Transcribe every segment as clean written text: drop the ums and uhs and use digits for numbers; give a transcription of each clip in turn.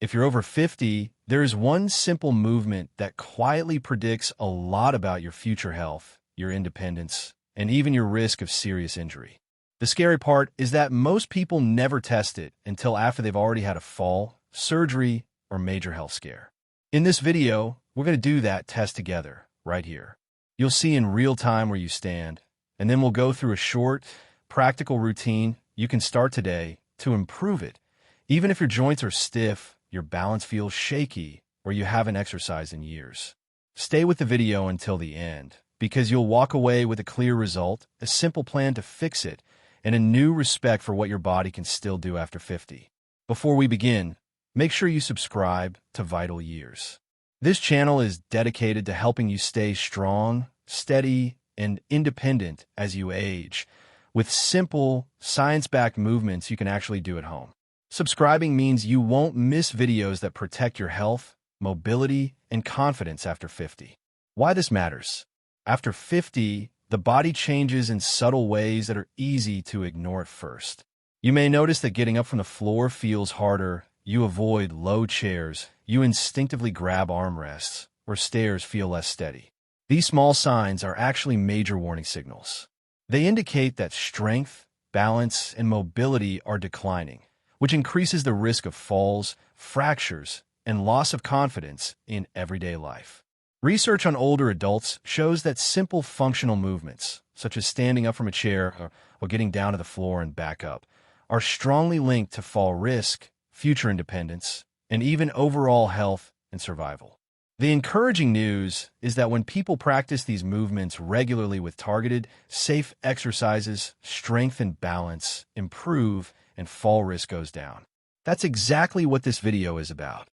If you're over 50, there is one simple movement that quietly predicts a lot about your future health, your independence, and even your risk of serious injury. The scary part is that most people never test it until after they've already had a fall, surgery, or major health scare. In this video, we're going to do that test together, right here. You'll see in real time where you stand, and then we'll go through a short, practical routine you can start today to improve it. Even if your joints are stiff, your balance feels shaky, or you haven't exercised in years. Stay with the video until the end, because you'll walk away with a clear result, a simple plan to fix it, and a new respect for what your body can still do after 50. Before we begin, make sure you subscribe to Vital Years. This channel is dedicated to helping you stay strong, steady, and independent as you age, with simple, science-backed movements you can actually do at home. Subscribing means you won't miss videos that protect your health, mobility, and confidence after 50. Why this matters? After 50, the body changes in subtle ways that are easy to ignore at first. You may notice that getting up from the floor feels harder, you avoid low chairs, you instinctively grab armrests, or stairs feel less steady. These small signs are actually major warning signals. They indicate that strength, balance, and mobility are declining, which increases the risk of falls, fractures, and loss of confidence in everyday life. Research on older adults shows that simple functional movements, such as standing up from a chair or getting down to the floor and back up, are strongly linked to fall risk, future independence, and even overall health and survival. The encouraging news is that when people practice these movements regularly with targeted, safe exercises, strength and balance improve and fall risk goes down. That's exactly what this video is about.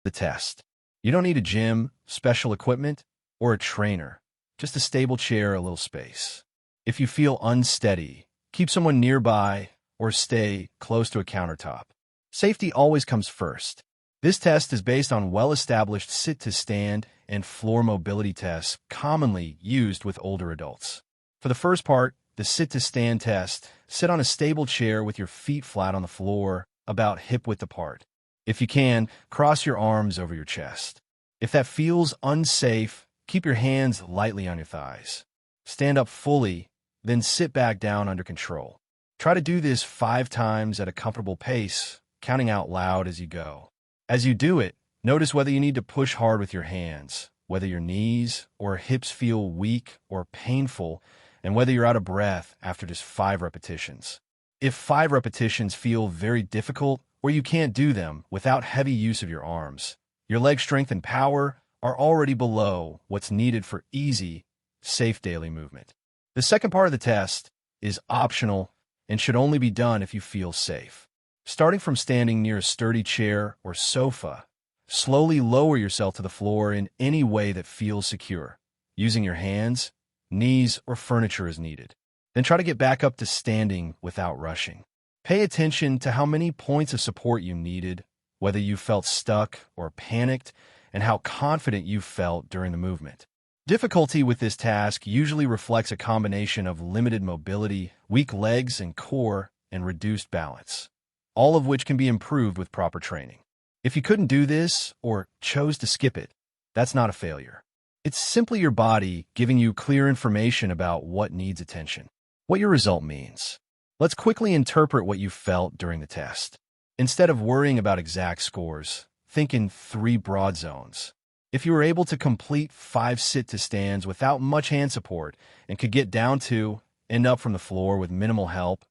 The test. You don't need a gym, special equipment, or a trainer, just a stable chair, a little space. If you feel unsteady, keep someone nearby or stay close to a countertop. Safety always comes first. This test is based on well-established sit-to-stand and floor mobility tests commonly used with older adults. For the first part, the sit-to-stand test, sit on a stable chair with your feet flat on the floor, about hip-width apart. If you can, cross your arms over your chest. If that feels unsafe, keep your hands lightly on your thighs. Stand up fully, then sit back down under control. Try to do this 5 times at a comfortable pace, counting out loud as you go. As you do it, notice whether you need to push hard with your hands, whether your knees or hips feel weak or painful, and whether you're out of breath after just 5 repetitions. If 5 repetitions feel very difficult or you can't do them without heavy use of your arms, your leg strength and power are already below what's needed for easy, safe daily movement. The second part of the test is optional and should only be done if you feel safe. Starting from standing near a sturdy chair or sofa, slowly lower yourself to the floor in any way that feels secure, using your hands, knees, or furniture as needed. Then try to get back up to standing without rushing. Pay attention to how many points of support you needed, whether you felt stuck or panicked, and how confident you felt during the movement. Difficulty with this task usually reflects a combination of limited mobility, weak legs and core, and reduced balance, all of which can be improved with proper training. If you couldn't do this or chose to skip it, that's not a failure. It's simply your body giving you clear information about what needs attention, what your result means. Let's quickly interpret what you felt during the test. Instead of worrying about exact scores, think in 3 broad zones. If you were able to complete 5 sit-to-stands without much hand support and could get down to and up from the floor with minimal help,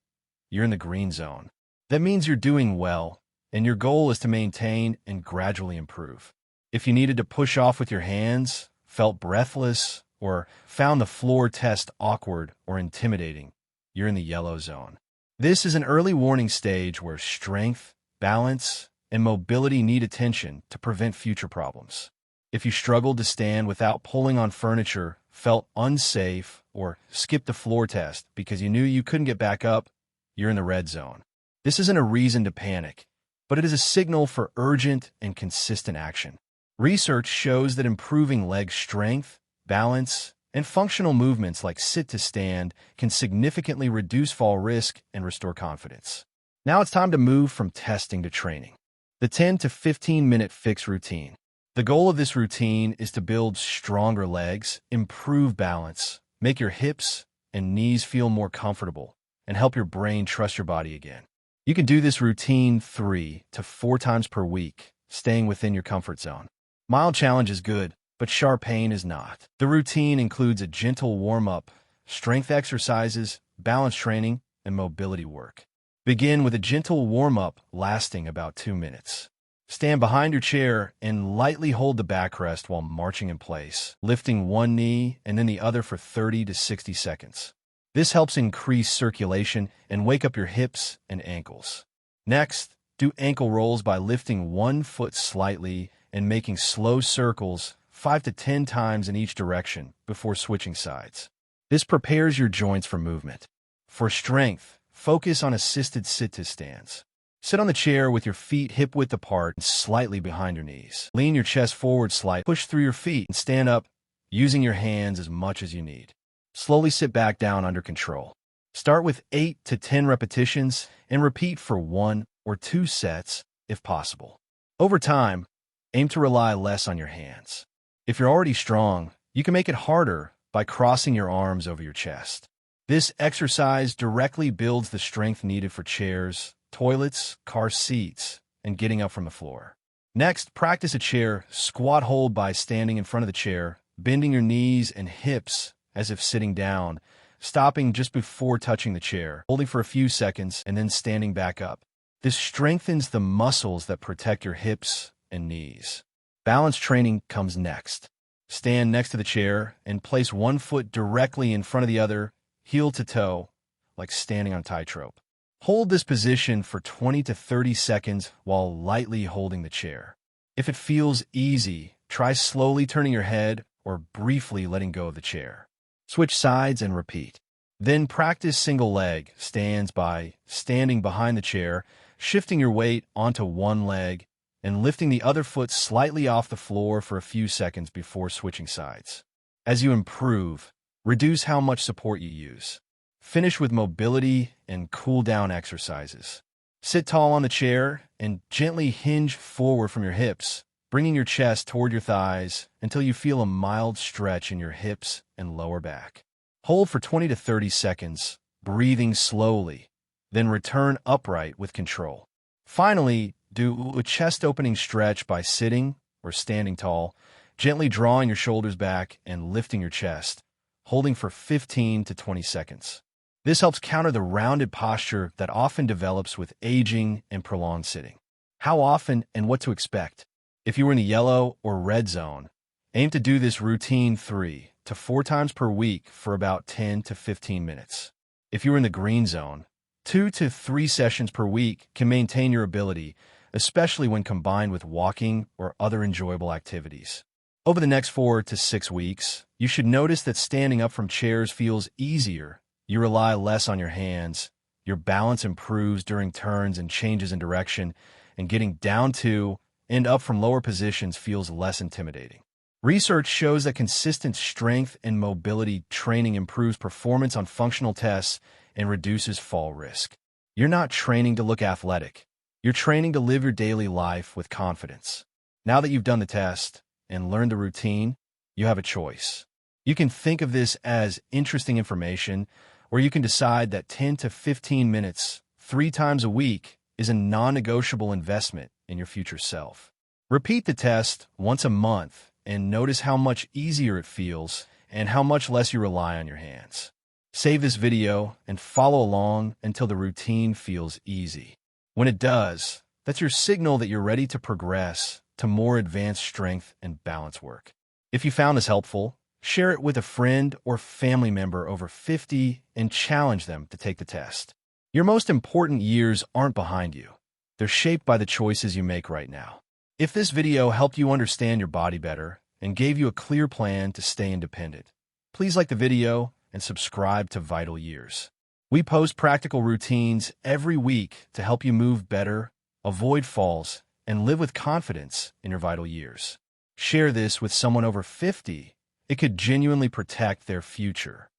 you're in the green zone. That means you're doing well, and your goal is to maintain and gradually improve. If you needed to push off with your hands, felt breathless, or found the floor test awkward or intimidating, you're in the yellow zone. This is an early warning stage where strength, balance, and mobility need attention to prevent future problems. If you struggled to stand without pulling on furniture, felt unsafe, or skipped the floor test because you knew you couldn't get back up, you're in the red zone. This isn't a reason to panic, but it is a signal for urgent and consistent action. Research shows that improving leg strength, balance, And functional movements like sit to stand can significantly reduce fall risk and restore confidence. Now it's time to move from testing to training. The 10 to 15-minute fix routine. The goal of this routine is to build stronger legs, improve balance, make your hips and knees feel more comfortable, and help your brain trust your body again. You can do this routine 3 to 4 times per week, staying within your comfort zone. Mild challenge is good, but sharp pain is not. The routine includes a gentle warm-up, strength exercises, balance training, and mobility work. Begin with a gentle warm-up lasting about 2 minutes. Stand behind your chair and lightly hold the backrest while marching in place, lifting one knee and then the other for 30 to 60 seconds. This helps increase circulation and wake up your hips and ankles. Next, do ankle rolls by lifting one foot slightly and making slow circles 5 to 10 times in each direction before switching sides. This prepares your joints for movement. For strength, focus on assisted sit-to-stands. Sit on the chair with your feet hip-width apart and slightly behind your knees. Lean your chest forward slightly, push through your feet, and stand up, using your hands as much as you need. Slowly sit back down under control. Start with 8 to 10 repetitions and repeat for 1 or 2 sets if possible. Over time, aim to rely less on your hands. If you're already strong, you can make it harder by crossing your arms over your chest. This exercise directly builds the strength needed for chairs, toilets, car seats, and getting up from the floor. Next, practice a chair squat hold by standing in front of the chair, bending your knees and hips as if sitting down, stopping just before touching the chair, holding for a few seconds, and then standing back up. This strengthens the muscles that protect your hips and knees. Balance training comes next. Stand next to the chair and place one foot directly in front of the other, heel to toe, like standing on tightrope. Hold this position for 20 to 30 seconds while lightly holding the chair. If it feels easy, try slowly turning your head or briefly letting go of the chair. Switch sides and repeat. Then practice single leg stands by standing behind the chair, shifting your weight onto one leg, and lifting the other foot slightly off the floor for a few seconds before switching sides. As you improve, reduce how much support you use. Finish with mobility and cool-down exercises. Sit tall on the chair and gently hinge forward from your hips, bringing your chest toward your thighs until you feel a mild stretch in your hips and lower back. Hold for 20 to 30 seconds, breathing slowly, then return upright with control. Finally, do a chest-opening stretch by sitting or standing tall, gently drawing your shoulders back and lifting your chest, holding for 15 to 20 seconds. This helps counter the rounded posture that often develops with aging and prolonged sitting. How often and what to expect? If you were in the yellow or red zone, aim to do this routine 3 to 4 times per week for about 10 to 15 minutes. If you were in the green zone, 2 to 3 sessions per week can maintain your ability, especially when combined with walking or other enjoyable activities. Over the next 4 to 6 weeks, you should notice that standing up from chairs feels easier. You rely less on your hands, your balance improves during turns and changes in direction, and getting down to and up from lower positions feels less intimidating. Research shows that consistent strength and mobility training improves performance on functional tests and reduces fall risk. You're not training to look athletic. You're training to live your daily life with confidence. Now that you've done the test and learned the routine, you have a choice. You can think of this as interesting information, or you can decide that 10 to 15 minutes, 3 times a week, is a non-negotiable investment in your future self. Repeat the test once a month and notice how much easier it feels and how much less you rely on your hands. Save this video and follow along until the routine feels easy. When it does, that's your signal that you're ready to progress to more advanced strength and balance work. If you found this helpful, share it with a friend or family member over 50 and challenge them to take the test. Your most important years aren't behind you. They're shaped by the choices you make right now. If this video helped you understand your body better and gave you a clear plan to stay independent, please like the video and subscribe to Vital Years. We post practical routines every week to help you move better, avoid falls, and live with confidence in your vital years. Share this with someone over 50 It could genuinely protect their future.